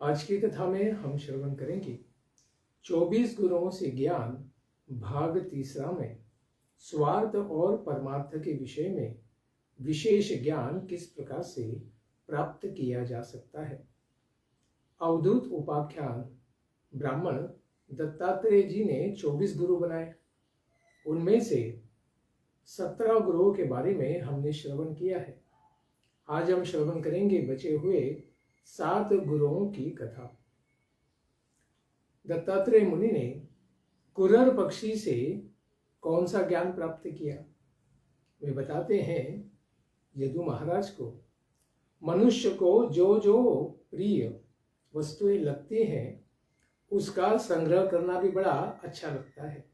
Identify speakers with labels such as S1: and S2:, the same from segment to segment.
S1: आज की कथा में हम श्रवण करेंगे 24 गुरुओं से ज्ञान भाग तीसरा में स्वार्थ और परमार्थ के विषय में विशेष ज्ञान किस प्रकार से प्राप्त किया जा सकता है। अवधूत उपाख्यान ब्राह्मण दत्तात्रेय जी ने 24 गुरु बनाए। उनमें से 17 गुरुओं के बारे में हमने श्रवण किया है। आज हम श्रवण करेंगे बचे हुए 7 गुरुओं की कथा। दत्तात्रेय मुनि ने कुरर पक्षी से कौन सा ज्ञान प्राप्त किया? वे बताते हैं यदु महाराज को मनुष्य को जो जो प्रिय वस्तुएं लगती हैं उसका संग्रह करना भी बड़ा अच्छा लगता है,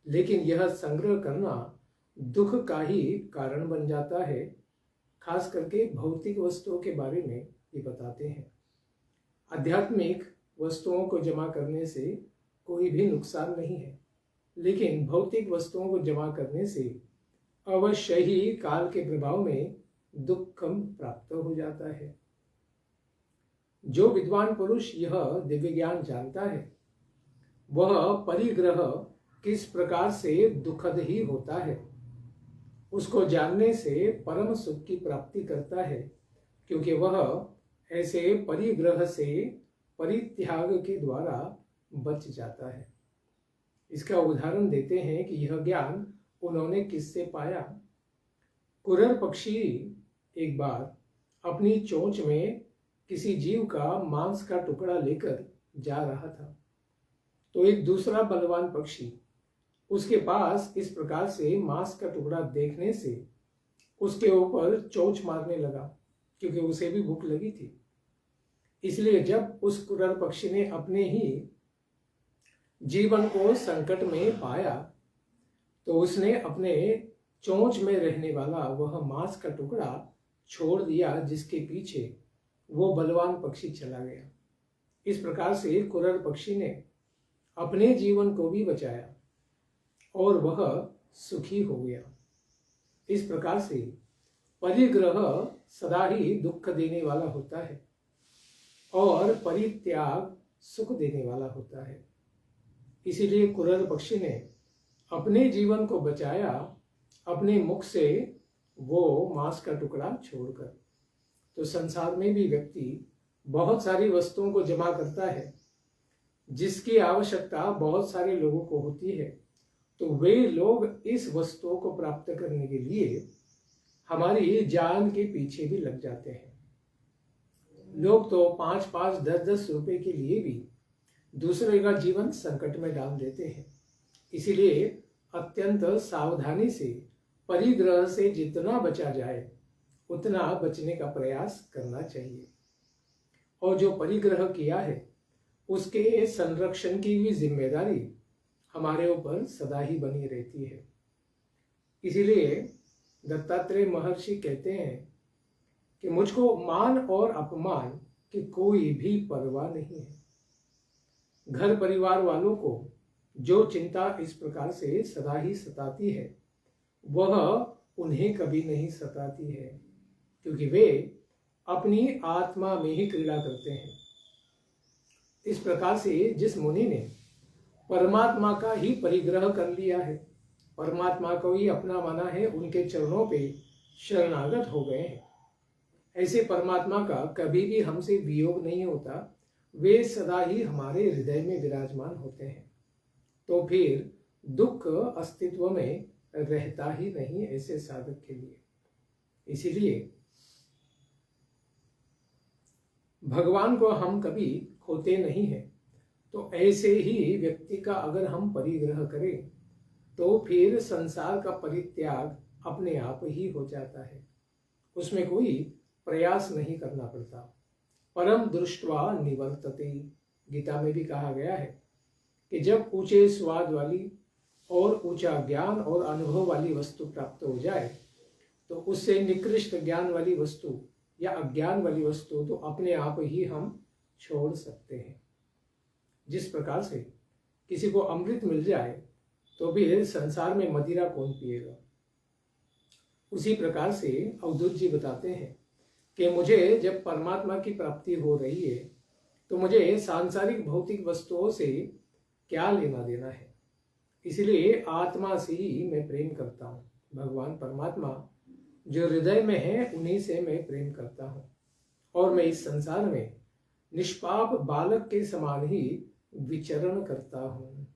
S1: लेकिन यह संग्रह करना दुख का ही कारण बन जाता है। खास करके भौतिक वस्तुओं के बारे में ये बताते हैं। आध्यात्मिक वस्तुओं को जमा करने से कोई भी नुकसान नहीं है, लेकिन भौतिक वस्तुओं को जमा करने से अवश्य ही काल के प्रभाव में दुख प्राप्त हो जाता है। जो विद्वान पुरुष यह दिव्य ज्ञान जानता है वह परिग्रह किस प्रकार से दुखद ही होता है उसको जानने से परम सुख की प्राप्ति करता है, क्योंकि वह ऐसे परिग्रह से परित्याग के द्वारा बच जाता है। इसका उदाहरण देते हैं कि यह ज्ञान उन्होंने किससे पाया। कुरर पक्षी एक बार अपनी चोंच में किसी जीव का मांस का टुकड़ा लेकर जा रहा था, तो एक दूसरा बलवान पक्षी उसके पास इस प्रकार से मांस का टुकड़ा देखने से उसके ऊपर चोंच मारने लगा, क्योंकि उसे भी भूख लगी थी। इसलिए जब उस कुरर पक्षी ने अपने ही जीवन को संकट में पाया तो उसने अपने चोंच में रहने वाला वह मांस का टुकड़ा छोड़ दिया, जिसके पीछे वो बलवान पक्षी चला गया। इस प्रकार से कुरर पक्षी ने अपने जीवन को भी बचाया और वह सुखी हो गया। इस प्रकार से परिग्रह सदा ही दुख देने वाला होता है और परित्याग सुख देने वाला होता है। इसीलिए कुरर पक्षी ने अपने जीवन को बचाया अपने मुख से वो मांस का टुकड़ा छोड़कर। तो संसार में भी व्यक्ति बहुत सारी वस्तुओं को जमा करता है जिसकी आवश्यकता बहुत सारे लोगों को होती है, तो वे लोग इस वस्तुओं को प्राप्त करने के लिए हमारी जान के पीछे भी लग जाते हैं। लोग तो 5-5, 10-10 रुपए के लिए भी दूसरे का जीवन संकट में डाल देते हैं। इसीलिए अत्यंत सावधानी से परिग्रह से जितना बचा जाए उतना बचने का प्रयास करना चाहिए, और जो परिग्रह किया है उसके संरक्षण की भी जिम्मेदारी हमारे ऊपर सदा ही बनी रहती है। इसीलिए दत्तात्रेय महर्षि कहते हैं कि मुझको मान और अपमान की कोई भी परवाह नहीं है। घर परिवार वालों को जो चिंता इस प्रकार से सदा ही सताती है वह उन्हें कभी नहीं सताती है, क्योंकि वे अपनी आत्मा में ही क्रीड़ा करते हैं। इस प्रकार से जिस मुनि ने परमात्मा का ही परिग्रह कर लिया है, परमात्मा को ही अपना माना है, उनके चरणों पे शरणागत हो गए हैं, ऐसे परमात्मा का कभी भी हमसे वियोग नहीं होता। वे सदा ही हमारे हृदय में विराजमान होते हैं, तो फिर दुख अस्तित्व में रहता ही नहीं ऐसे साधक के लिए। इसीलिए भगवान को हम कभी खोते नहीं हैं। तो ऐसे ही व्यक्ति का अगर हम परिग्रह करें तो फिर संसार का परित्याग अपने आप ही हो जाता है, उसमें कोई प्रयास नहीं करना पड़ता। परम दृष्ट्वा निवर्तते, गीता में भी कहा गया है कि जब ऊंचे स्वाद वाली और ऊंचा ज्ञान और अनुभव वाली वस्तु प्राप्त हो जाए तो उससे निकृष्ट ज्ञान वाली वस्तु या अज्ञान वाली वस्तु तो अपने आप ही हम छोड़ सकते हैं। जिस प्रकार से किसी को अमृत मिल जाए तो भी संसार में मदिरा कौन पिएगा, उसी प्रकार से अवधूत जी बताते हैं कि मुझे जब परमात्मा की प्राप्ति हो रही है तो मुझे सांसारिक भौतिक वस्तुओं से क्या लेना देना है। इसलिए आत्मा से ही मैं प्रेम करता हूँ। भगवान परमात्मा जो हृदय में है उन्हीं से मैं प्रेम करता हूँ, और मैं इस संसार में निष्पाप बालक के समान ही विचरण करता हूँ।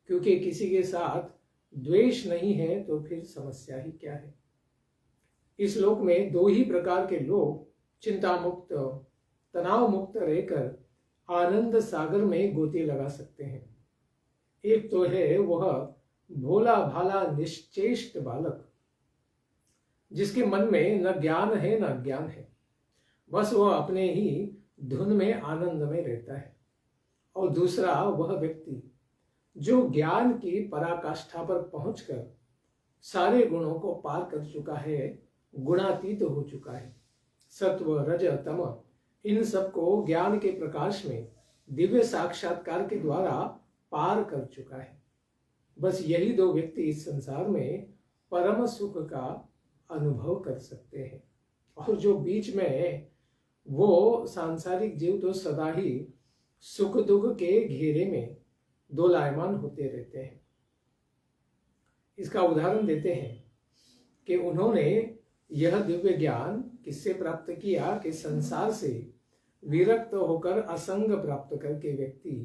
S1: क्योंकि किसी के साथ द्वेष नहीं है तो फिर समस्या ही क्या है। इस लोक में दो ही प्रकार के लोग चिंता मुक्त, तनाव मुक्त रहकर आनंद सागर में गोते लगा सकते हैं। एक तो है वह भोला भाला निश्चेष्ट बालक, जिसके मन में न ज्ञान है न अज्ञान है, बस वह अपने ही धुन में आनंद में रहता है। और दूसरा वह व्यक्ति जो ज्ञान की पराकाष्ठा पर पहुंचकर सारे गुणों को पार कर चुका है, गुणातीत हो चुका है। सत्व रज तम इन सबको ज्ञान के प्रकाश में दिव्य साक्षात्कार के द्वारा पार कर चुका है। बस यही दो व्यक्ति इस संसार में परम सुख का अनुभव कर सकते हैं। और जो बीच में है वो सांसारिक जीव तो सदा ही सुख दुख के घेरे में दोलायमान होते रहते हैं। इसका उदाहरण देते हैं कि उन्होंने यह दिव्य ज्ञान किससे प्राप्त किया कि संसार से विरक्त होकर असंग प्राप्त करके व्यक्ति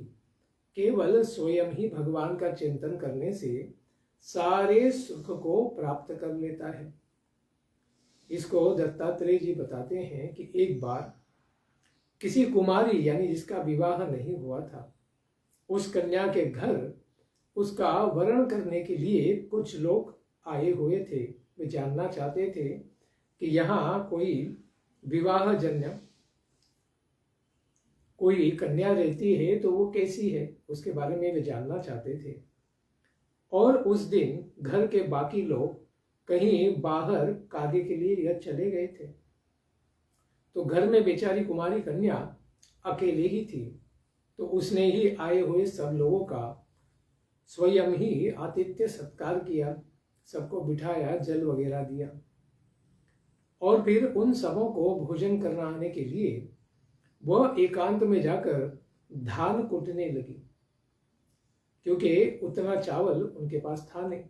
S1: केवल स्वयं ही भगवान का चिंतन करने से सारे सुख को प्राप्त कर लेता है। इसको दत्तात्रेय जी बताते हैं कि एक बार किसी कुमारी यानी जिसका विवाह नहीं हुआ था, उस कन्या के घर उसका वरण करने के लिए कुछ लोग आए हुए थे। वे जानना चाहते थे कि यहाँ कोई विवाह जन्य कोई कन्या रहती है तो वो कैसी है, उसके बारे में वे जानना चाहते थे। और उस दिन घर के बाकी लोग कहीं बाहर कार्य के लिए या चले गए थे, तो घर में बेचारी कुमारी कन्या अकेले ही थी। तो उसने ही आए हुए सब लोगों का स्वयं ही आतिथ्य सत्कार किया, सबको बिठाया, जल वगैरह दिया, और फिर उन सबों को भोजन कराने के लिए वह एकांत में जाकर धान कूटने लगी, क्योंकि उतना चावल उनके पास था नहीं।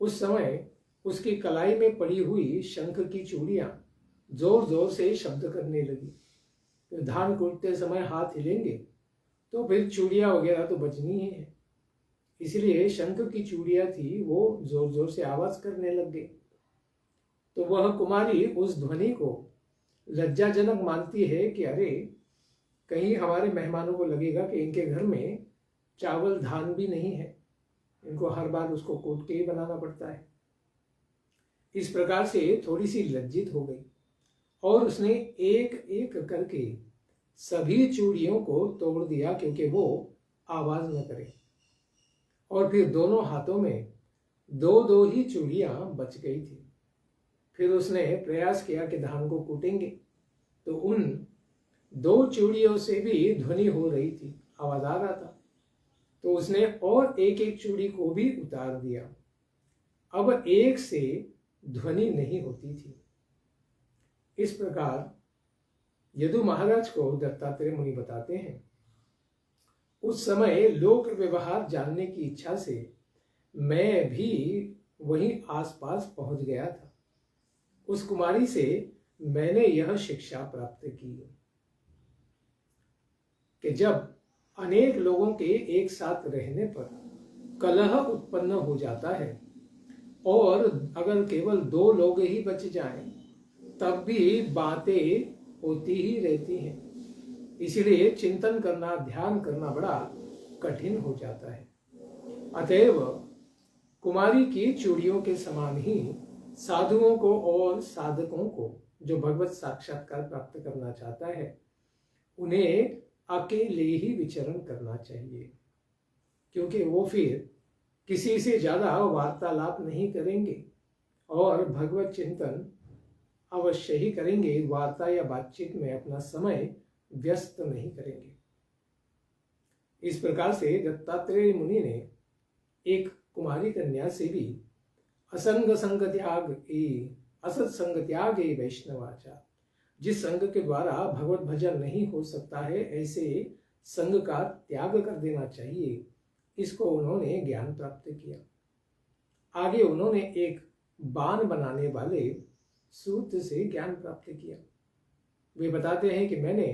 S1: उस समय उसकी कलाई में पड़ी हुई शंख की चूड़ियां जोर जोर से शब्द करने लगी। तो धान कूटते समय हाथ हिलेंगे तो फिर चूड़ियां वगैरह तो बजनी ही है, इसलिए शंख की चूड़ियां थी वो जोर जोर से आवाज करने लग गई। तो वह कुमारी उस ध्वनि को लज्जाजनक मानती है कि अरे कहीं हमारे मेहमानों को लगेगा कि इनके घर में चावल धान भी नहीं है, इनको हर बार उसको कूट के ही बनाना पड़ता है। इस प्रकार से थोड़ी सी लज्जित हो गई और उसने एक एक करके सभी चूड़ियों को तोड़ दिया, क्योंकि वो आवाज न करे। और फिर दोनों हाथों में दो दो ही चूड़ियां बच गई थी। फिर उसने प्रयास किया कि धान को कूटेंगे, तो उन दो चूड़ियों से भी ध्वनि हो रही थी, आवाज आ रहा था। तो उसने और एक एक चूड़ी को भी उतार दिया। अब एक से ध्वनि नहीं होती थी। इस प्रकार यदु महाराज को दत्तात्रेय मुनि बताते हैं, उस समय लोक व्यवहार जानने की इच्छा से मैं भी वहीं आसपास पहुंच गया था। उस कुमारी से मैंने यह शिक्षा प्राप्त की कि जब अनेक लोगों के एक साथ रहने पर कलह उत्पन्न हो जाता है और अगर केवल दो लोग ही बच जाएं तब भी बातें होती ही रहती हैं। इसलिए चिंतन करना, ध्यान करना बड़ा कठिन हो जाता है। अतएव कुमारी की चूड़ियों के समान ही साधुओं को और साधकों को जो भगवत साक्षात्कार प्राप्त करना चाहता है उन्हें अकेले ही विचरण करना चाहिए, क्योंकि वो फिर किसी से ज्यादा वार्तालाप नहीं करेंगे और भगवत चिंतन अवश्य ही करेंगे। वार्ता या बातचीत में अपना समय व्यस्त नहीं करेंगे। इस प्रकार से दत्तात्रेय मुनि ने एक कुमारी कन्या से भी असंग संग त्याग असत संग त्याग वैष्णवाचार, जिस संग के द्वारा भगवत भजन नहीं हो सकता है, ऐसे संग का त्याग कर देना चाहिए। इसको उन्होंने ज्ञान प्राप्त किया। आगे उन्होंने एक बाण बनाने वाले सूत से ज्ञान प्राप्त किया। वे बताते हैं कि मैंने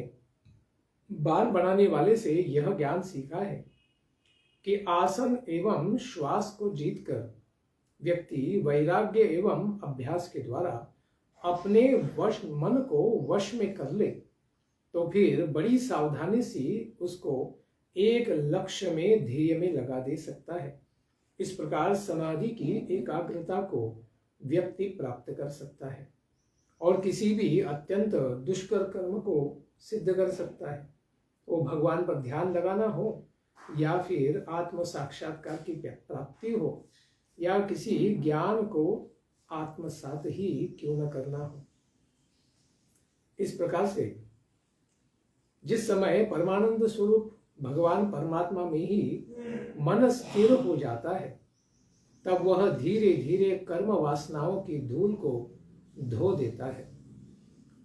S1: बाण बनाने वाले से यह ज्ञान सीखा है कि आसन एवं श्वास को जीतकर व्यक्ति वैराग्य एवं अभ्यास के द्वारा अपने मन को वश में कर ले तो फिर बड़ी सावधानी से उसको एक लक्ष्य में, ध्येय में लगा दे सकता है। इस प्रकार समाधि की एकाग्रता को व्यक्ति प्राप्त कर सकता है और किसी भी अत्यंत दुष्कर कर्म को सिद्ध कर सकता है। वो भगवान पर ध्यान लगाना हो या फिर आत्म साक्षात्कार की प्राप्ति हो या किसी ज्ञान को आत्मसात ही क्यों न करना हो। इस प्रकार से जिस समय परमानंद स्वरूप भगवान परमात्मा में ही मन स्थिर हो जाता है, तब वह धीरे धीरे कर्म वासनाओं की धूल को धो देता है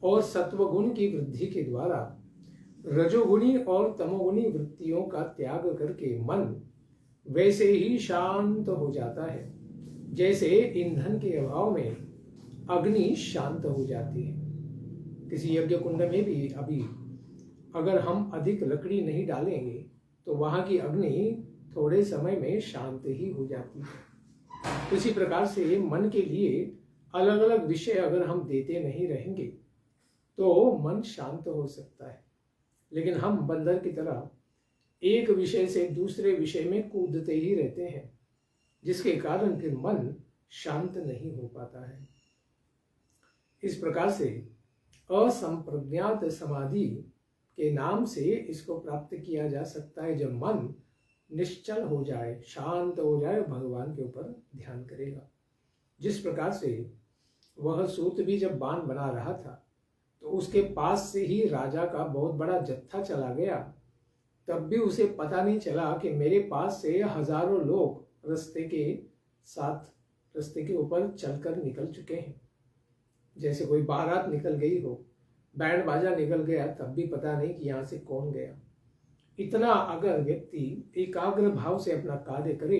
S1: और सत्वगुण की वृद्धि के द्वारा रजोगुणी और तमोगुणी वृत्तियों का त्याग करके मन वैसे ही शांत हो जाता है जैसे ईंधन के अभाव में अग्नि शांत हो जाती है। किसी यज्ञ कुंड में भी अभी अगर हम अधिक लकड़ी नहीं डालेंगे तो वहां की अग्नि थोड़े समय में शांत ही हो जाती है। उसी प्रकार से मन के लिए अलग अलग विषय अगर हम देते नहीं रहेंगे तो मन शांत हो सकता है, लेकिन हम बंदर की तरह एक विषय से दूसरे विषय में कूदते ही रहते हैं, जिसके कारण फिर मन शांत नहीं हो पाता है। इस प्रकार से असंप्रज्ञात समाधि के नाम से इसको प्राप्त किया जा सकता है। जब मन निश्चल हो जाए, शांत हो जाए, भगवान के ऊपर ध्यान करेगा। जिस प्रकार से वह सूत भी जब बाण बना रहा था तो उसके पास से ही राजा का बहुत बड़ा जत्था चला गया, तब भी उसे पता नहीं चला कि मेरे पास से हजारों लोग रास्ते के ऊपर चलकर निकल चुके हैं। जैसे कोई बारात निकल गई हो, बैंड बाजा निकल गया, तब भी पता नहीं कि यहाँ से कौन गया। इतना अगर व्यक्ति एकाग्र भाव से अपना कार्य करे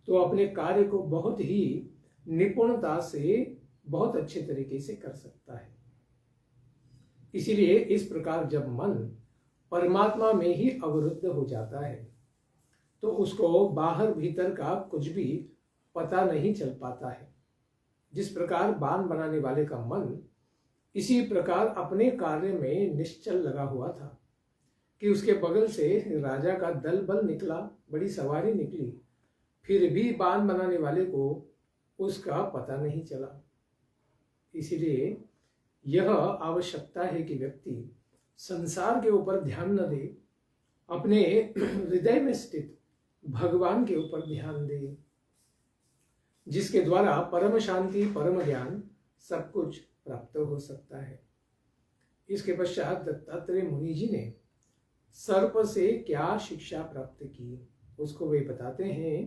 S1: तो अपने कार्य को बहुत ही निपुणता से बहुत अच्छे तरीके से कर सकता है। इसीलिए इस प्रकार जब मन परमात्मा में ही अवरुद्ध हो जाता है तो उसको बाहर भीतर का कुछ भी पता नहीं चल पाता है। जिस प्रकार बाण बनाने वाले का मन इसी प्रकार अपने कार्य में निश्चल लगा हुआ था कि उसके बगल से राजा का दल बल निकला, बड़ी सवारी निकली, फिर भी बाण बनाने वाले को उसका पता नहीं चला। इसीलिए यह आवश्यकता है कि व्यक्ति संसार के ऊपर ध्यान न दे, अपने हृदय में स्थित भगवान के ऊपर ध्यान दे, जिसके द्वारा परम शांति, परम ज्ञान सब कुछ प्राप्त हो सकता है। इसके पश्चात दत्तात्रेय मुनि जी ने सर्प से क्या शिक्षा प्राप्त की, उसको वे बताते हैं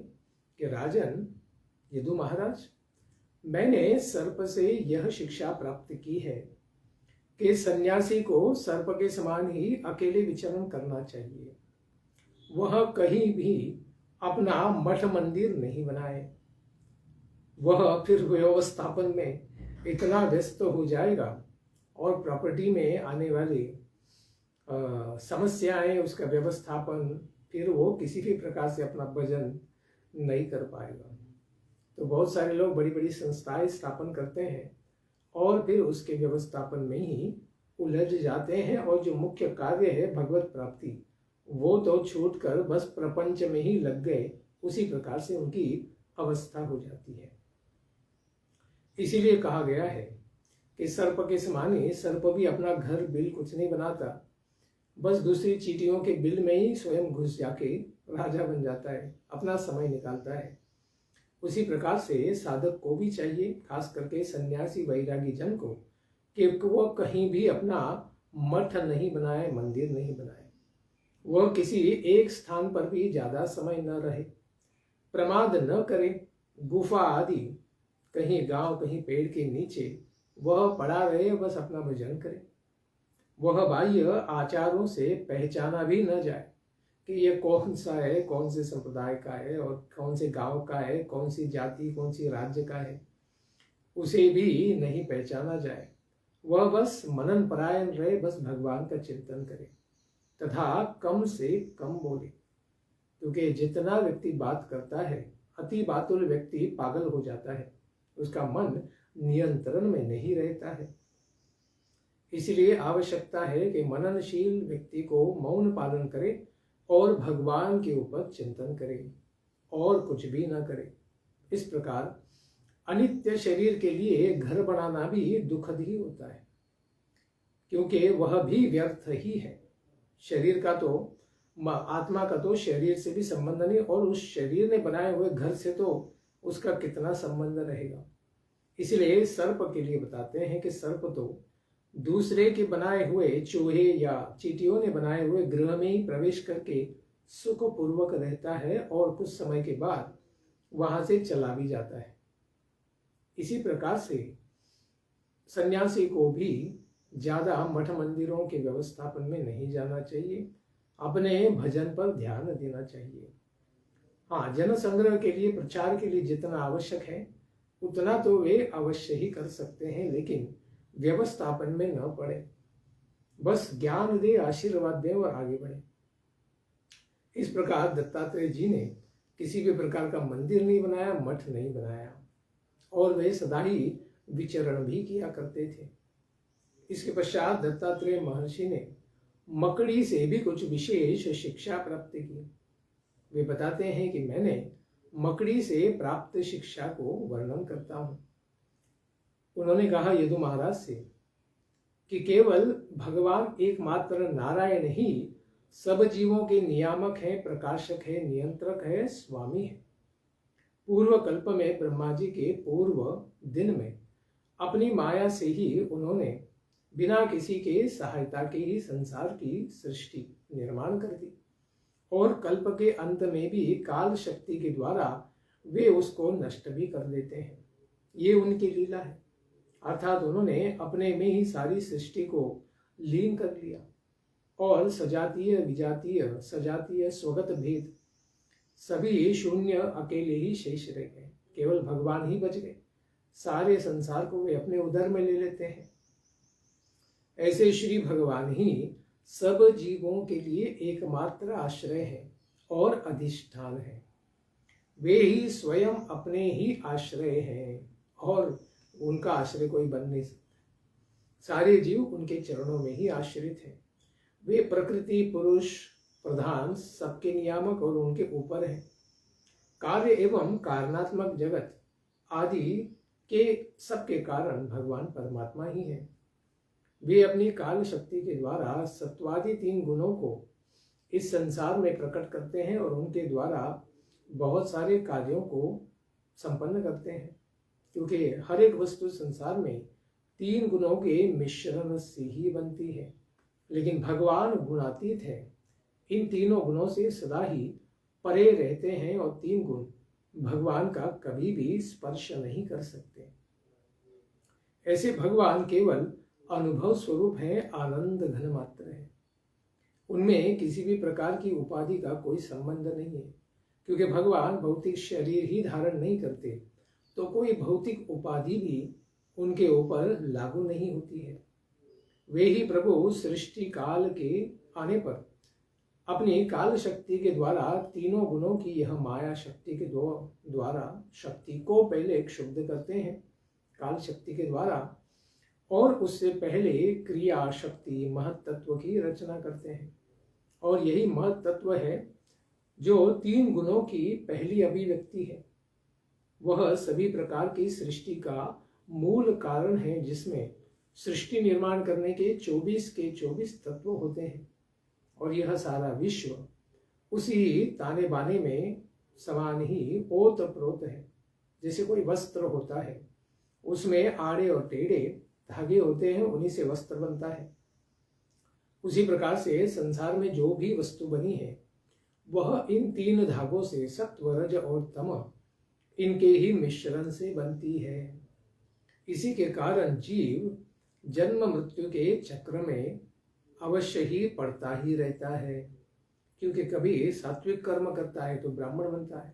S1: कि राजन यदु महाराज, मैंने सर्प से यह शिक्षा प्राप्त की है कि सन्यासी को सर्प के समान ही अकेले विचरण करना चाहिए। वह कहीं भी अपना मठ मंदिर नहीं बनाए, वह फिर व्यवस्थापन में इतना व्यस्त हो जाएगा और प्रॉपर्टी में आने वाली समस्याएं, उसका व्यवस्थापन, फिर वो किसी भी प्रकार से अपना भजन नहीं कर पाएगा। तो बहुत सारे लोग बड़ी बड़ी संस्थाएं स्थापन करते हैं और फिर उसके व्यवस्थापन में ही उलझ जाते हैं और जो मुख्य कार्य है भगवत प्राप्ति, वो तो छूट कर बस प्रपंच में ही लग गए। उसी प्रकार से उनकी अवस्था हो जाती है। इसीलिए कहा गया है कि सर्प के समान ही सर्प भी अपना घर बिल कुछ नहीं बनाता, बस दूसरी चींटियों के बिल में ही स्वयं घुस जाके राजा बन जाता है, अपना समय निकालता है। उसी प्रकार से साधक को भी चाहिए, खास करके सन्यासी वैरागी जन को, कि वह कहीं भी अपना मठ नहीं बनाए, मंदिर नहीं बनाए। वह किसी एक स्थान पर भी ज्यादा समय न रहे, प्रमाद न करे, गुफा आदि कहीं गांव, कहीं पेड़ के नीचे वह पड़ा रहे, बस अपना भजन करे। वह बाह्य आचारों से पहचाना भी न जाए कि यह कौन सा है, कौन से संप्रदाय का है और कौन से गांव का है, कौन सी जाति, कौन सी राज्य का है, उसे भी नहीं पहचाना जाए। वह बस मनन परायण रहे, बस भगवान का चिंतन करे तथा कम से कम बोले, क्योंकि जितना व्यक्ति बात करता है, अति बातुल व्यक्ति पागल हो जाता है, उसका मन नियंत्रण में नहीं रहता है। इसलिए आवश्यकता है कि मननशील व्यक्ति को मौन पालन करे और भगवान के ऊपर चिंतन करे और कुछ भी ना करे। इस प्रकार अनित्य शरीर के लिए घर बनाना भी दुखद ही होता है, क्योंकि वह भी व्यर्थ ही है। शरीर का तो, आत्मा का तो शरीर से भी संबंध नहीं, और उस शरीर ने बनाए हुए घर से तो उसका कितना संबंध रहेगा। इसलिए सर्प के लिए बताते हैं कि सर्प तो दूसरे के बनाए हुए चूहे या चींटियों ने बनाए हुए गृह में ही प्रवेश करके सुखपूर्वक रहता है और कुछ समय के बाद वहां से चला भी जाता है। इसी प्रकार से सन्यासी को भी ज्यादा मठ मंदिरों के व्यवस्थापन में नहीं जाना चाहिए, अपने भजन पर ध्यान देना चाहिए। हाँ, जन संग्रह के लिए, प्रचार के लिए जितना आवश्यक है उतना तो वे अवश्य ही कर सकते हैं, लेकिन व्यवस्थापन में न पड़े। बस ज्ञान दे, आशीर्वाद दे और आगे बढ़े। इस प्रकार दत्तात्रेय जी ने किसी भी प्रकार का मंदिर नहीं बनाया, मठ नहीं बनाया, और वे सदा ही विचरण भी किया करते थे। इसके पश्चात दत्तात्रेय महर्षि ने मकड़ी से भी कुछ विशेष शिक्षा प्राप्त की। वे बताते हैं कि मैंने मकड़ी से प्राप्त शिक्षा को वर्णन करता हूं। उन्होंने कहा यदु महाराज से कि केवल भगवान एकमात्र नारायण ही सब जीवों के नियामक है, प्रकाशक है, नियंत्रक है, स्वामी है। पूर्व कल्प में ब्रह्मा जी के पूर्व दिन में अपनी माया से ही उन्होंने बिना किसी के सहायता के ही संसार की सृष्टि निर्माण कर दी, और कल्प के अंत में भी काल शक्ति के द्वारा वे उसको नष्ट भी कर देते हैं। ये उनकी लीला है। अर्थात उन्होंने अपने में ही सारी सृष्टि को लीन कर लिया, और सजातीय विजातीय सजातीय स्वगत भेद सभी शून्य अकेले ही शेष रह गए। केवल भगवान ही बच गए। सारे संसार को वे अपने उदर में ले लेते हैं। ऐसे श्री भगवान ही सब जीवों के लिए एकमात्र आश्रय है और अधिष्ठान है। वे ही स्वयं अपने ही आश्रय हैं और उनका आश्रय कोई बन नहीं सकता। सारे जीव उनके चरणों में ही आश्रित हैं। वे प्रकृति पुरुष प्रधान सबके नियामक और उनके ऊपर हैं। कार्य एवं कारणात्मक जगत आदि के सबके कारण भगवान परमात्मा ही है। वे अपनी काल शक्ति के द्वारा सत्वादि 3 गुणों को इस संसार में प्रकट करते हैं और उनके द्वारा बहुत सारे कार्यों को संपन्न करते हैं, क्योंकि हर एक वस्तु संसार में 3 गुणों के मिश्रण से ही बनती है। लेकिन भगवान गुणातीत है, इन तीनों गुणों से सदा ही परे रहते हैं और 3 गुण भगवान का कभी भी स्पर्श नहीं कर सकते। ऐसे भगवान केवल अनुभव स्वरूप है, आनंद घन मात्र है। उनमें किसी भी प्रकार की उपाधि का कोई संबंध नहीं है, क्योंकि भगवान भौतिक शरीर ही धारण नहीं करते, तो कोई भौतिक उपाधि भी उनके ऊपर लागू नहीं होती है। वे ही प्रभु सृष्टि काल के आने पर अपनी काल शक्ति के द्वारा तीनों गुणों की यह माया शक्ति के द्वारा शक्ति को पहले क्षुब्ध करते हैं काल शक्ति के द्वारा, और उससे पहले क्रिया शक्ति महत तत्व की रचना करते हैं। और यही महत तत्व है जो 3 गुणों की पहली अभिव्यक्ति है। वह सभी प्रकार की सृष्टि का मूल कारण है, जिसमें सृष्टि निर्माण करने के 24 तत्व होते हैं, और यह सारा विश्व उसी ताने बाने में समान ही ओत प्रोत है। जैसे कोई वस्त्र होता है, उसमें आड़े और टेढ़े धागे होते हैं, उन्हीं से वस्त्र बनता है। उसी प्रकार से संसार में जो भी वस्तु बनी है वह इन 3 धागों से, सत्व रज और तम, इनके ही मिश्रण से बनती है। इसी के कारण जीव जन्म मृत्यु के चक्र में अवश्य ही पढ़ता ही रहता है, क्योंकि कभी सात्विक कर्म करता है तो ब्राह्मण बनता है,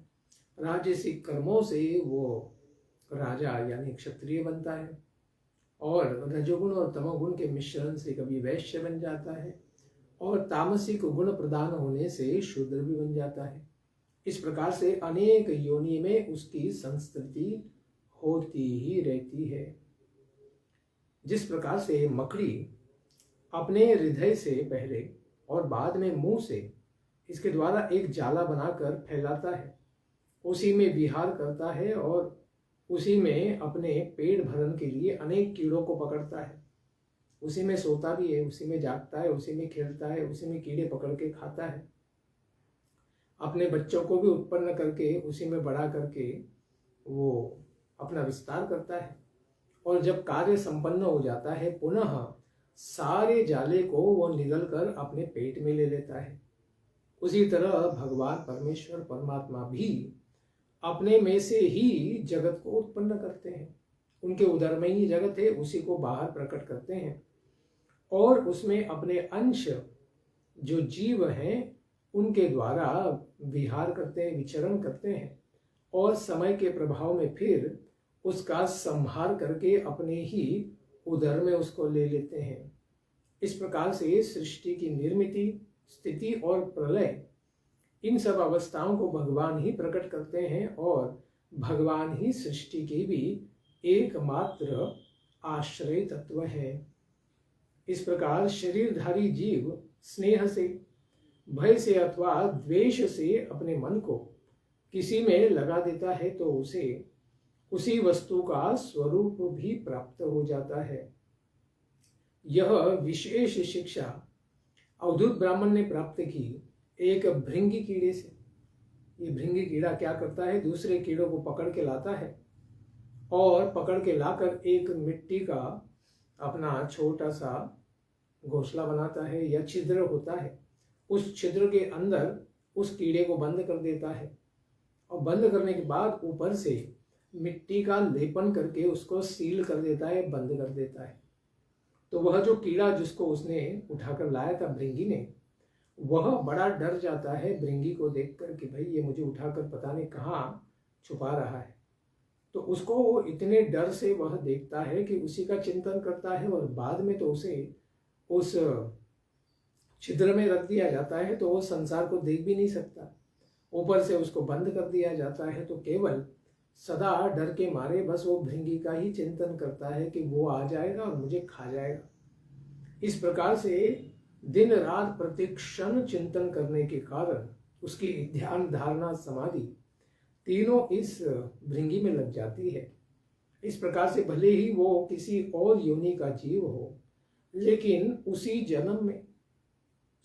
S1: राजसिक कर्मों से वो राजा यानी क्षत्रिय बनता है, और रजोगुण और तमोगुण के मिश्रण से कभी वैश्य बन जाता है, और तामसिक गुण प्रदान होने से शूद्र भी बन जाता है। इस प्रकार से अनेक योनि में उसकी संस्कृति होती ही रहती है। जिस प्रकार से मकड़ी अपने हृदय से पहले और बाद में मुंह से इसके द्वारा एक जाला बनाकर फैलाता है, उसी में विहार करता है और उसी में अपने पेट भरण के लिए अनेक कीड़ों को पकड़ता है, उसी में सोता भी है, उसी में जागता है, उसी में खेलता है, उसी में कीड़े पकड़ के खाता है, अपने बच्चों को भी उत्पन्न करके उसी में बड़ा करके वो अपना विस्तार करता है, और जब कार्य संपन्न हो जाता है पुनः सारे जाले को वो निगल कर अपने पेट में ले लेता है। उसी तरह भगवान परमेश्वर परमात्मा भी अपने में से ही जगत को उत्पन्न करते हैं। उनके उदर में ही जगत है, उसी को बाहर प्रकट करते हैं, और उसमें अपने अंश जो जीव हैं उनके द्वारा विहार करते हैं, विचरण करते हैं, और समय के प्रभाव में फिर उसका संहार करके अपने ही उदर में उसको ले लेते हैं। इस प्रकार से सृष्टि की निर्मिति, स्थिति और प्रलय, इन सब अवस्थाओं को भगवान ही प्रकट करते हैं, और भगवान ही सृष्टि की भी एकमात्र आश्रय तत्व है। इस प्रकार शरीरधारी जीव स्नेह से, भय से अथवा द्वेष से अपने मन को किसी में लगा देता है तो उसे उसी वस्तु का स्वरूप भी प्राप्त हो जाता है। यह विशेष शिक्षा अवधूत ब्राह्मण ने प्राप्त की एक भृंगी कीड़े से। ये भृंगी कीड़ा क्या करता है, दूसरे कीड़ों को पकड़ के लाता है, और पकड़ के लाकर एक मिट्टी का अपना छोटा सा घोंसला बनाता है या छिद्र होता है, उस छिद्र के अंदर उस कीड़े को बंद कर देता है, और बंद करने के बाद ऊपर से मिट्टी का लेपन करके उसको सील कर देता है, बंद कर देता है। तो वह जो कीड़ा जिसको उसने उठाकर लाया था भृंगी ने, वह बड़ा डर जाता है भृंगी को देखकर कि भाई ये मुझे उठाकर पता नहीं कहाँ छुपा रहा है। तो उसको इतने डर से वह देखता है कि उसी का चिंतन करता है, और बाद में तो उसे उस छिद्र में रख दिया जाता है तो वो संसार को देख भी नहीं सकता। ऊपर से उसको बंद कर दिया जाता है तो केवल सदा डर के मारे बस वो भृंगी का ही चिंतन करता है कि वो आ जाएगा और मुझे खा जाएगा। इस प्रकार से दिन रात प्रतिक्षण चिंतन करने के कारण उसकी ध्यान, धारणा, समाधि तीनों इस भृंगी में लग जाती है। इस प्रकार से भले ही वो किसी और योनि का जीव हो, लेकिन उसी जन्म में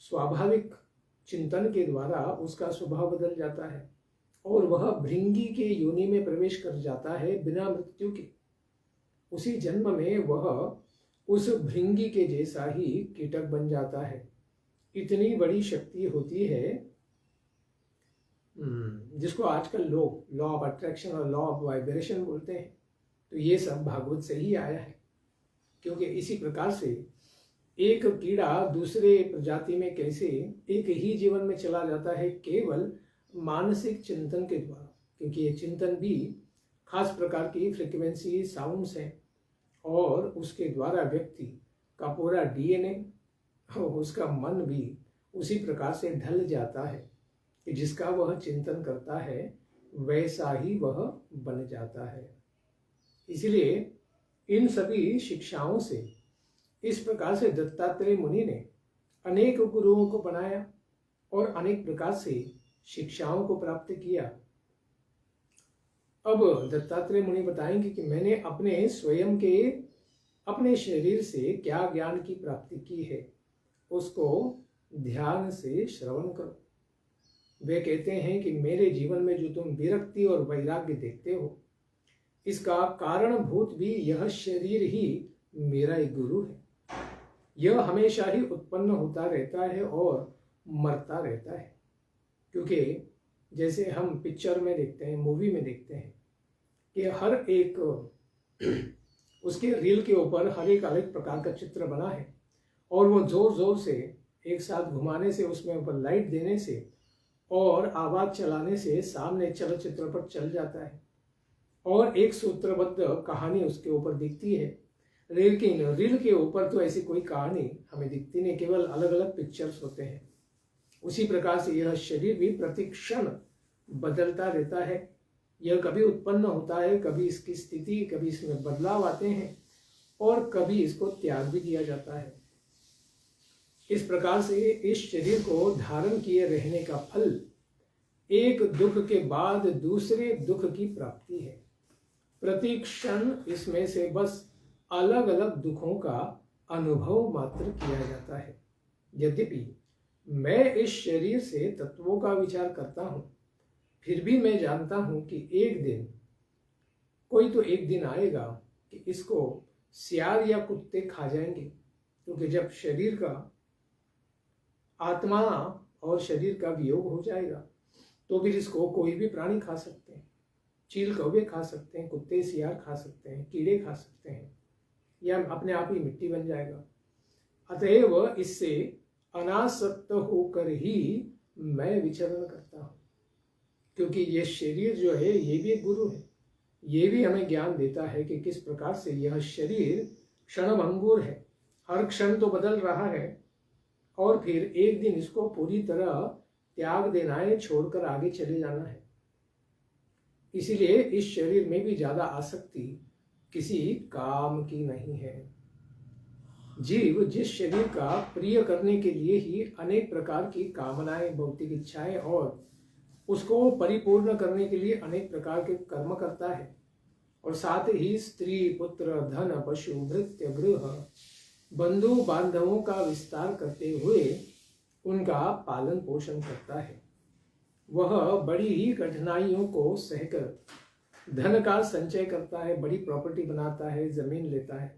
S1: स्वाभाविक चिंतन के द्वारा उसका स्वभाव बदल जाता है, और वह भृंगी के योनि में प्रवेश कर जाता है बिना मृत्यु के। उसी जन्म में वह उस भृंगी के जैसा ही कीटक बन जाता है। इतनी बड़ी शक्ति होती है, जिसको आजकल लोग लॉ ऑफ अट्रैक्शन और लॉ ऑफ वाइब्रेशन बोलते हैं। तो ये सब भागवत से ही आया है, क्योंकि इसी प्रकार से एक कीड़ा दूसरे प्रजाति में कैसे एक ही जीवन में चला जाता है, केवल मानसिक चिंतन के द्वारा। क्योंकि ये चिंतन भी खास प्रकार की फ्रीक्वेंसी साउंड्स हैं, और उसके द्वारा व्यक्ति का पूरा डीएनए, उसका मन भी उसी प्रकार से ढल जाता है कि जिसका वह चिंतन करता है वैसा ही वह बन जाता है। इसलिए इन सभी शिक्षाओं से इस प्रकार से दत्तात्रेय मुनि ने अनेक गुरुओं को बनाया और अनेक प्रकार से शिक्षाओं को प्राप्त किया। अब दत्तात्रेय मुनि बताएंगे कि मैंने अपने स्वयं के अपने शरीर से क्या ज्ञान की प्राप्ति की है, उसको ध्यान से श्रवण करो। वे कहते हैं कि मेरे जीवन में जो तुम विरक्ति और वैराग्य देखते हो, इसका कारणभूत भी यह शरीर ही मेरा एक गुरु है। यह हमेशा ही उत्पन्न होता रहता है और मरता रहता है। क्योंकि जैसे हम पिक्चर में देखते हैं, मूवी में देखते हैं कि हर एक उसके रील के ऊपर हर एक अलग प्रकार का चित्र बना है, और वो जोर जोर से एक साथ घुमाने से, उसमें ऊपर लाइट देने से और आवाज चलाने से सामने चलचित्र पर चल जाता है और एक सूत्रबद्ध कहानी उसके ऊपर दिखती है। लेकिन रील के ऊपर तो ऐसी कोई कहानी हमें दिखती नहीं, केवल अलग अलग पिक्चर्स होते हैं। उसी प्रकार से यह शरीर भी प्रतिक्षण बदलता रहता है। यह कभी उत्पन्न होता है, कभी इसकी स्थिति, कभी इसमें बदलाव आते हैं और कभी इसको त्याग भी दिया जाता है। इस प्रकार से इस शरीर को धारण किए रहने का फल एक दुख के बाद दूसरे दुख की प्राप्ति है। प्रति क्षण इसमें से बस अलग अलग दुखों का अनुभव मात्र किया जाता है। यद्यपि मैं इस शरीर से तत्वों का विचार करता हूं, फिर भी मैं जानता हूं कि एक दिन, कोई तो एक दिन आएगा कि इसको सियार या कुत्ते खा जाएंगे। क्योंकि जब शरीर का, आत्मा और शरीर का वियोग हो जाएगा तो फिर इसको कोई भी प्राणी खा सकते हैं। चील कौवे खा सकते हैं, कुत्ते सियार खा सकते हैं, कीड़े खा सकते हैं, या अपने आप ही मिट्टी बन जाएगा। अतएव इससे अनासक्त होकर ही मैं विचरण करता हूं। क्योंकि ये शरीर जो है ये भी एक गुरु है। ये भी हमें ज्ञान देता है कि किस प्रकार से यह शरीर क्षणभंगुर है, हर क्षण तो बदल रहा है और फिर एक दिन इसको पूरी तरह त्याग देना है, छोड़कर आगे चले जाना है। इसीलिए इस शरीर में भी ज्यादा आसक्ति किसी काम की नहीं है। जीव जिस शरीर का प्रिय करने के लिए ही अनेक प्रकार की कामनाएं, भौतिक इच्छाएं और उसको परिपूर्ण करने के लिए अनेक प्रकार के कर्म करता है और साथ ही स्त्री, पुत्र, धन, पशु, भृत्य, गृह, बंधु बांधवों का विस्तार करते हुए उनका पालन पोषण करता है। वह बड़ी ही कठिनाइयों को सहकर धन का संचय करता है, बड़ी प्रॉपर्टी बनाता है, जमीन लेता है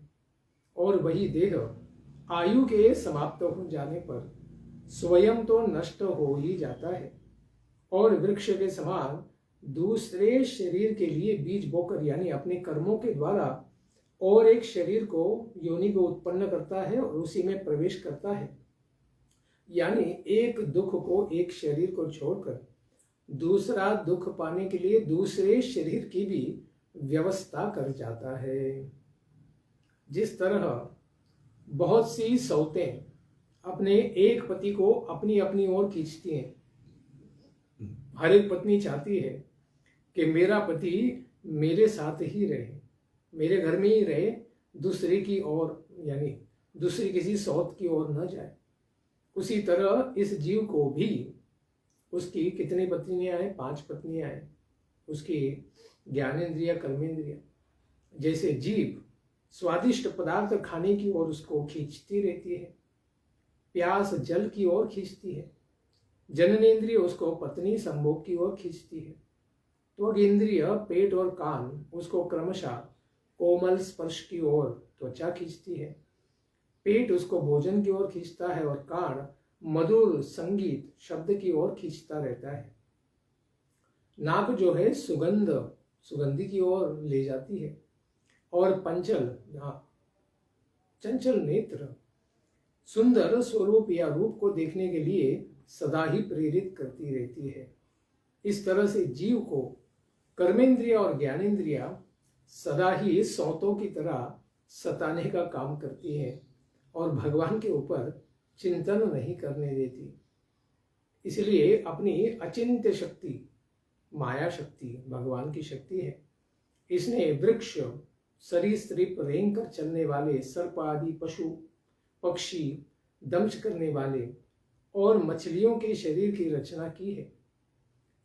S1: और वही देह आयु के समाप्त हो जाने पर स्वयं तो नष्ट हो ही जाता है और वृक्ष के समान दूसरे शरीर के लिए बीज बोकर, यानी अपने कर्मों के द्वारा और एक शरीर को, योनि को उत्पन्न करता है और उसी में प्रवेश करता है। यानी एक दुख को, एक शरीर को छोड़कर दूसरा दुख पाने के लिए दूसरे शरीर की भी व्यवस्था कर जाता है। जिस तरह बहुत सी सौतें अपने एक पति को अपनी अपनी ओर खींचती हैं। हर एक पत्नी चाहती है कि मेरा पति मेरे साथ ही रहे, मेरे घर में ही रहे, दूसरे की ओर, यानी दूसरी किसी सौत की ओर न जाए। उसी तरह इस जीव को भी उसकी कितनी पत्नियां हैं? 5 पत्नियां हैं। उसकी ज्ञानेंद्रिय, कर्मेंद्रिय। जैसे जीव स्वादिष्ट पदार्थ खाने की ओर उसको खींचती रहती है, प्यास जल की ओर खींचती है। जननेन्द्रिय उसको पत्नी संभोग की ओर खींचती है। त्वगेंद्रिय, पेट और कान उसको क्रमशः कोमल स्पर्श की ओर त्वचा खींचती है। पेट उसको भोजन की ओर खींचता है और कान मधुर संगीत, शब्द की ओर खींचता रहता है। नाक जो है सुगंधि की ओर ले जाती है और पंचल, चंचल नेत्र सुंदर स्वरूप या रूप को देखने के लिए सदा ही प्रेरित करती रहती है। इस तरह से जीव को कर्मेंद्रिय और ज्ञानेंद्रिया सदा ही सौतों की तरह सताने का काम करती है और भगवान के ऊपर चिंतन नहीं करने देती। इसलिए अपनी अचिंत्य शक्ति, माया शक्ति भगवान की शक्ति है। इसने वृक्ष, सरीसृप, रेंग कर चलने वाले सर्प आदि पशु, पक्षी, दंश करने वाले और मछलियों के शरीर की रचना की है,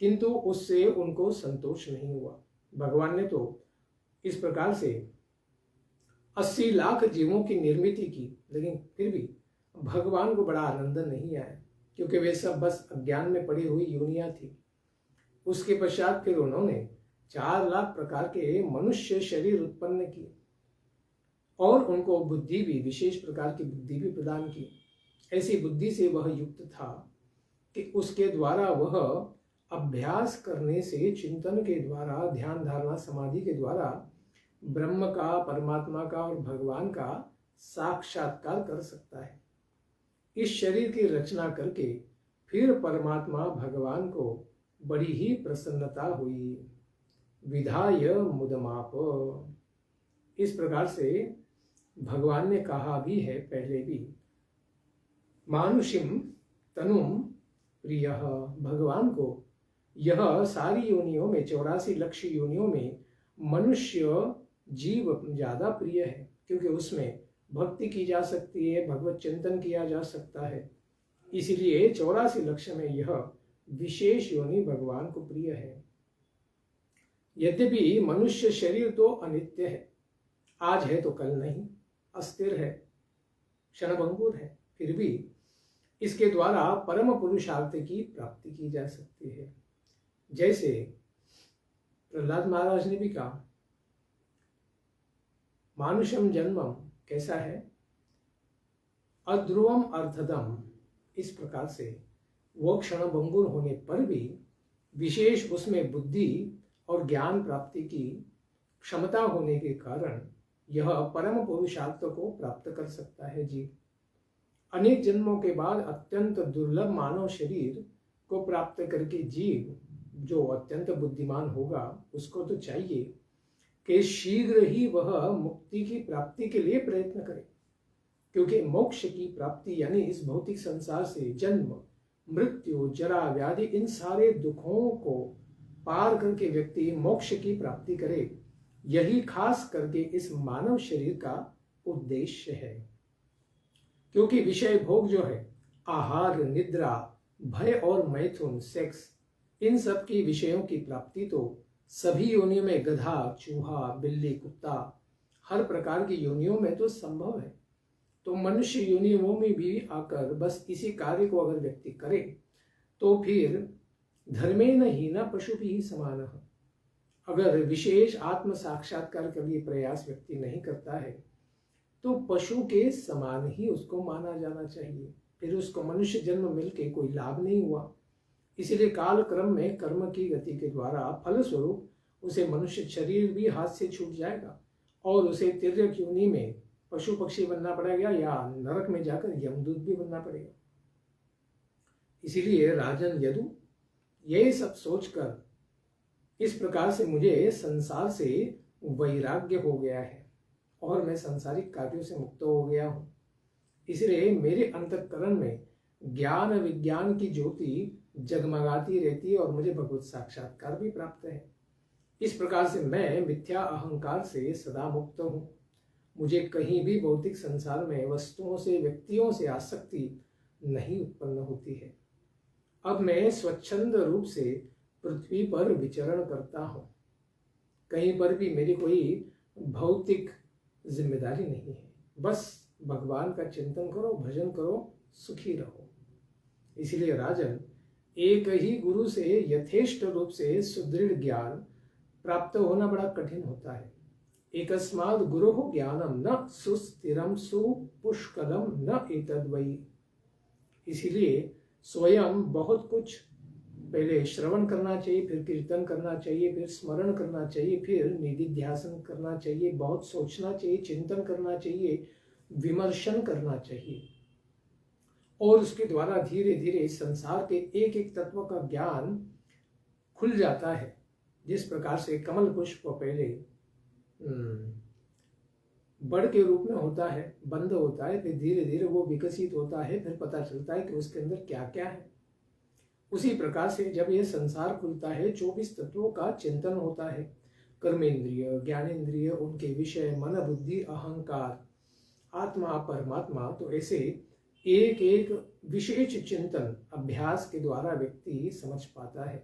S1: किंतु उससे उनको संतोष नहीं हुआ। भगवान ने तो इस प्रकार से 80 लाख जीवों की निर्मित की, लेकिन फिर भी भगवान को बड़ा आनंद नहीं आया, क्योंकि वे सब बस अज्ञान में पड़ी हुई योनियां थी। उसके पश्चात फिर उन्होंने 4 लाख प्रकार के मनुष्य शरीर उत्पन्न किए और उनको बुद्धि भी, विशेष प्रकार की बुद्धि भी प्रदान की। ऐसी बुद्धि से वह युक्त था कि उसके द्वारा वह अभ्यास करने से, चिंतन के द्वारा, ध्यान धारणा समाधि के द्वारा ब्रह्म का, परमात्मा का और भगवान का साक्षात्कार कर सकता है। इस शरीर की रचना करके फिर परमात्मा भगवान को बड़ी ही प्रसन्नता हुई। विधाय मुदमाप, इस प्रकार से भगवान ने कहा भी है पहले भी, मानुषिम तनुम प्रिय, भगवान को यह सारी योनियों में 84 लक्ष योनियों में मनुष्य जीव ज्यादा प्रिय है, क्योंकि उसमें भक्ति की जा सकती है, भगवत चिंतन किया जा सकता है। इसलिए 84 लक्ष में यह विशेष योनि भगवान को प्रिय है। यद्यपि मनुष्य शरीर तो अनित्य है, आज है तो कल नहीं, अस्थिर है, क्षणभंगुर है, फिर भी इसके द्वारा परम पुरुषार्थ की प्राप्ति की जा सकती है। जैसे प्रहलाद महाराज ने भी कहा, मानुषम जन्मम कैसा है, अध्रुवम अर्थदम, इस प्रकार से वो क्षणभंगुर होने पर भी विशेष उसमें बुद्धि और ज्ञान प्राप्ति की क्षमता होने के कारण यह परम पुरुषार्थ को प्राप्त कर सकता है जीव। अनेक जन्मों के बाद अत्यंत दुर्लभ मानव शरीर को प्राप्त करके जीव जो अत्यंत बुद्धिमान होगा उसको तो चाहिए कि शीघ्र ही वह मुक्ति की प्राप्ति के लिए प्रयत्न करे, क्योंकि मोक्ष की प्राप्ति यानी इस भौतिक संसार से जन्म मृत्यु जरा व्याधि इन सारे दुखों को पार करके व्यक्ति मोक्ष की प्राप्ति करे, यही खास करके इस मानव शरीर का उद्देश्य है। क्योंकि विषय भोग जो है, आहार निद्रा भय और मैथुन सेक्स, इन सब की विषयों की प्राप्ति तो सभी योनियों में, गधा चूहा बिल्ली कुत्ता हर प्रकार की योनियों में तो संभव है। तो मनुष्य योनियों में भी आकर बस इसी कार्य को अगर व्यक्ति करे तो फिर धर्मेण हीना पशु भी समान। अगर विशेष आत्म साक्षात्कार के लिए प्रयास व्यक्ति नहीं करता है तो पशु के समान ही उसको माना जाना चाहिए, फिर उसको मनुष्य जन्म मिलके कोई लाभ नहीं हुआ। इसलिए काल क्रम में कर्म की गति के द्वारा फलस्वरूप उसे मनुष्य शरीर भी हाथ से छूट जाएगा और उसे तिर्यक योनि में पशु पक्षी बनना पड़ेगा या नरक में जाकर यमदूत भी बनना पड़ेगा। इसीलिए राजन यदु ये सब सोचकर इस प्रकार से मुझे संसार से वैराग्य हो गया है और मैं सांसारिक कार्यों से मुक्त हो गया हूँ, इसलिए मेरे अंतःकरण में ज्ञान विज्ञान की ज्योति जगमगाती रहती है और मुझे भगवत साक्षात्कार भी प्राप्त है। इस प्रकार से मैं मिथ्या अहंकार से सदा मुक्त हूँ। मुझे कहीं भी भौतिक संसार में वस्तुओं से व्यक्तियों से आसक्ति नहीं उत्पन्न होती है। अब मैं स्वच्छंद रूप से पृथ्वी पर विचरण करता हूँ, कहीं पर भी मेरी कोई भौतिक जिम्मेदारी नहीं है। बस भगवान का चिंतन करो, भजन करो, सुखी रहो। इसलिए राजन, एक ही गुरु से यथेष्ट रूप से सुदृढ़ ज्ञान प्राप्त होना बड़ा कठिन होता है। एकस्माद् गुरुः ज्ञानम न सुस्थिरम सुपुष्कलम न एतद्वयि। इसीलिए स्वयं बहुत कुछ पहले श्रवण करना चाहिए, फिर कीर्तन करना चाहिए, फिर स्मरण करना चाहिए, फिर निधिध्यासन करना चाहिए, बहुत सोचना चाहिए, चिंतन करना चाहिए, विमर्शन करना चाहिए और उसके द्वारा धीरे धीरे संसार के एक एक तत्व का ज्ञान खुल जाता है। जिस प्रकार से कमल पुष्प पहले बड़ के रूप में होता है, बंद होता है, फिर धीरे धीरे वो विकसित होता है, फिर पता चलता है कि उसके अंदर क्या क्या है। उसी प्रकार से जब ये संसार खुलता है, 24 तत्वों का चिंतन होता है, कर्मेंद्रिय ज्ञानेन्द्रिय उनके विषय, मन बुद्धि अहंकार, आत्मा परमात्मा, तो ऐसे एक एक विशेष चिंतन अभ्यास के द्वारा व्यक्ति समझ पाता है।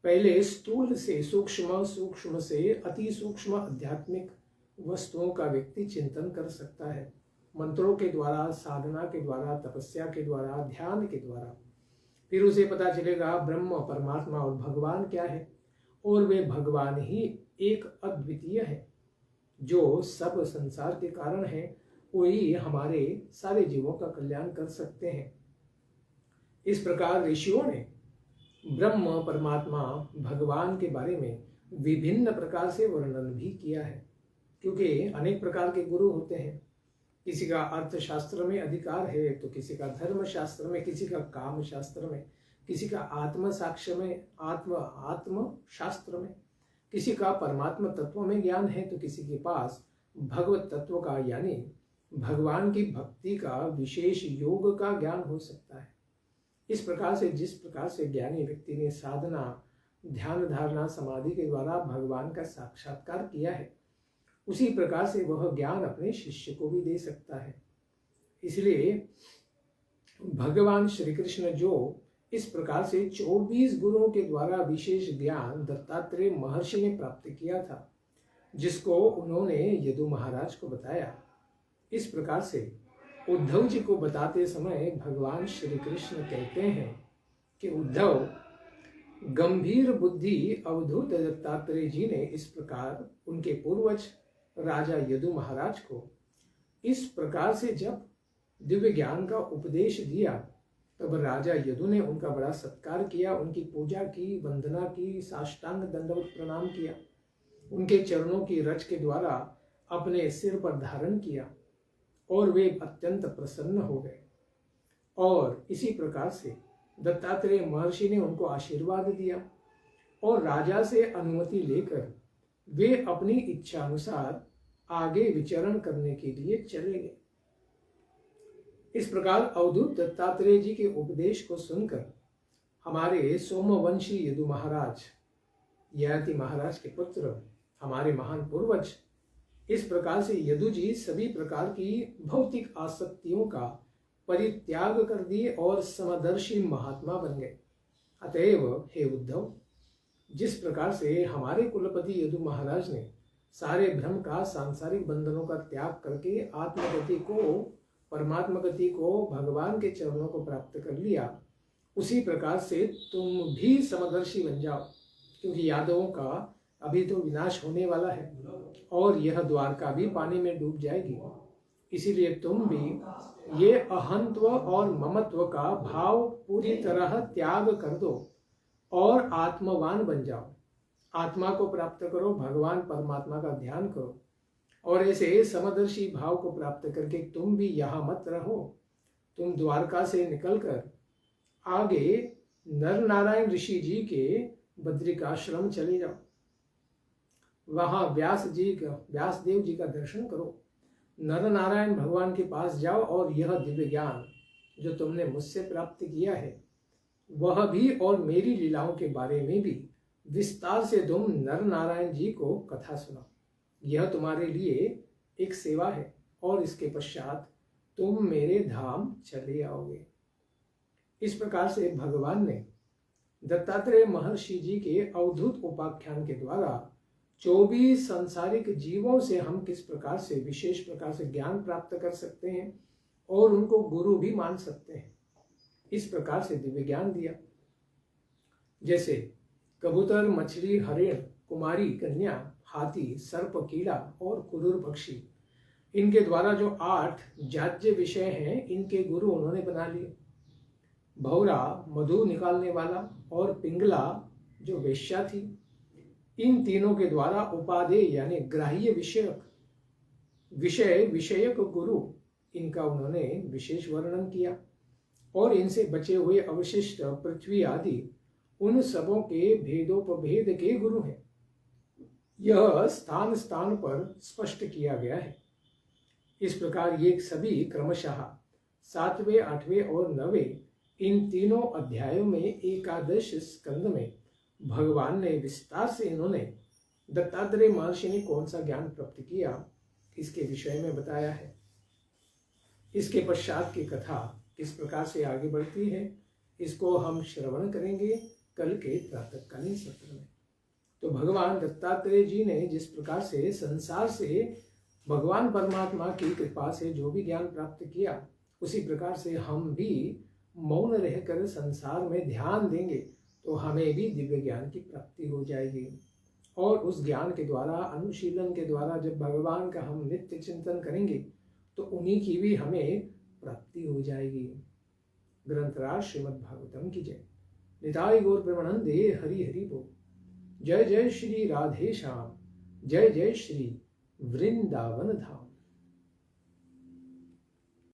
S1: पहले स्थूल से सूक्ष्म, सूक्ष्म से अति सूक्ष्म आध्यात्मिक वस्तुओं का व्यक्ति चिंतन कर सकता है, मंत्रों के द्वारा, साधना के द्वारा, तपस्या के द्वारा, ध्यान के द्वारा। फिर उसे पता चलेगा ब्रह्म परमात्मा और भगवान क्या है, और वे भगवान ही एक अद्वितीय है जो सब संसार के कारण है, वही हमारे सारे जीवों का कल्याण कर सकते हैं। इस प्रकार ऋषियों ने ब्रह्म परमात्मा भगवान के बारे में विभिन्न प्रकार से वर्णन भी किया है, क्योंकि अनेक प्रकार के गुरु होते हैं। किसी का अर्थशास्त्र में अधिकार है तो किसी का धर्म शास्त्र में, किसी का काम शास्त्र में, किसी का आत्म साक्ष्य में, आत्म शास्त्र में, किसी का परमात्मा तत्व में ज्ञान है तो किसी के पास भगवत तत्व का यानी भगवान की भक्ति का विशेष योग का ज्ञान हो सकता है। इस प्रकार से जिस प्रकार से ज्ञानी व्यक्ति ने साधना, ध्यान, धारणा, समाधि के द्वारा भगवान का साक्षात्कार किया है, उसी प्रकार से वह ज्ञान अपने शिष्य को भी दे सकता है। इसलिए भगवान श्री कृष्ण जो इस प्रकार से 24 गुरुओं के द्वारा विशेष ज्ञान दत्तात्रेय महर्षि ने प्राप्त किया था, जिसको उन्होंने यदु महाराज को बताया, इस प्रकार से उद्धव जी को बताते समय भगवान श्री कृष्ण कहते हैं कि उद्धव, गंभीर बुद्धि अवधूत दत्तात्रेय जी ने इस प्रकार उनके पूर्वज राजा यदु महाराज को इस प्रकार से जब दिव्य ज्ञान का उपदेश दिया, तब राजा यदु ने उनका बड़ा सत्कार किया, उनकी पूजा की, वंदना की, साष्टांग दंडवत प्रणाम किया, उनके चरणों की रच के द्वारा अपने सिर पर धारण किया और वे अत्यंत प्रसन्न हो गए। और इसी प्रकार से दत्तात्रेय महर्षि ने उनको आशीर्वाद दिया और राजा से अनुमति लेकर वे अपनी इच्छा अनुसार आगे विचरण करने के लिए चले गए। इस प्रकार अवधूत दत्तात्रेय जी के उपदेश को सुनकर हमारे सोमवंशी यदु महाराज, ययाति महाराज के पुत्र, हमारे महान पूर्वज, इस प्रकार से यदु जी सभी प्रकार की भौतिक आसक्तियों का परित्याग कर दिए और समदर्शी महात्मा बन गए। अतएव हे उद्धव, जिस प्रकार से हमारे कुलपति यदु महाराज ने सारे भ्रम का, सांसारिक बंधनों का त्याग करके आत्मगति को, परमात्मा गति को, भगवान के चरणों को प्राप्त कर लिया, उसी प्रकार से तुम भी समदर्शी बन जाओ, क्योंकि यादवों का अभी तो विनाश होने वाला है और यह द्वारका भी पानी में डूब जाएगी। इसीलिए तुम भी ये अहंत्व और ममत्व का भाव पूरी तरह त्याग कर दो और आत्मवान बन जाओ। आत्मा को प्राप्त करो, भगवान परमात्मा का ध्यान करो और ऐसे समदर्शी भाव को प्राप्त करके तुम भी यहाँ मत रहो। तुम द्वारका से निकलकर आगे नर नारायण ऋषि जी के बद्रिकाश्रम चले जाओ, वहां व्यासदेव जी का दर्शन करो, नर नारायण भगवान के पास जाओ और यह दिव्य ज्ञान जो तुमने मुझसे प्राप्त किया है वह भी और मेरी लीलाओं के बारे में भी विस्तार से तुम नर नारायण जी को कथा सुनाओ। यह तुम्हारे लिए एक सेवा है और इसके पश्चात तुम मेरे धाम चले आओगे। इस प्रकार से भगवान ने दत्तात्रेय महर्षि जी के अवधूत उपाख्यान के द्वारा 24 सांसारिक जीवों से हम किस प्रकार से विशेष प्रकार से ज्ञान प्राप्त कर सकते हैं और उनको गुरु भी मान सकते हैं, इस प्रकार से दिव्य ज्ञान दिया। जैसे कबूतर, मछली, हरिण, कुमारी, कन्या, हाथी, सर्प, कीड़ा और कुरूर पक्षी, इनके द्वारा जो 8 जाज्य विषय हैं, इनके गुरु उन्होंने बना लिए। भौरा मधु निकालने वाला और पिंगला जो वेश्या थी, इन तीनों के द्वारा उपादेय यानी ग्राह्य विषयक गुरु, इनका उन्होंने विशेष वर्णन किया और इनसे बचे हुए अवशिष्ट पृथ्वी आदि उन सबों के भेदोपभेद के गुरु हैं। यह स्थान स्थान पर स्पष्ट किया गया है। इस प्रकार ये सभी क्रमशः 7वें, 8वें और 9वें इन तीनों अध्यायों में 11 स्कंद में भगवान ने विस्तार से इन्होंने दत्तात्रेय महर्षि ने कौन सा ज्ञान प्राप्त किया इसके विषय में बताया है। इसके पश्चात की कथा किस प्रकार से आगे बढ़ती है, इसको हम श्रवण करेंगे कल के प्रातःकालीन सत्र में। तो भगवान दत्तात्रेय जी ने जिस प्रकार से संसार से भगवान परमात्मा की कृपा से जो भी ज्ञान प्राप्त किया, उसी प्रकार से हम भी मौन रहकर संसार में ध्यान देंगे तो हमें भी दिव्य ज्ञान की प्राप्ति हो जाएगी। और उस ज्ञान के द्वारा, अनुशीलन के द्वारा जब भगवान का हम नित्य चिंतन करेंगे तो उन्हीं की भी हमें प्राप्ति हो जाएगी। ग्रंथराज श्रीमद् भागवतम की जय। निताय गौर प्रेमानंदे हरि हरि बोल। जय जय श्री राधे श्याम, जय जय श्री वृंदावन धाम।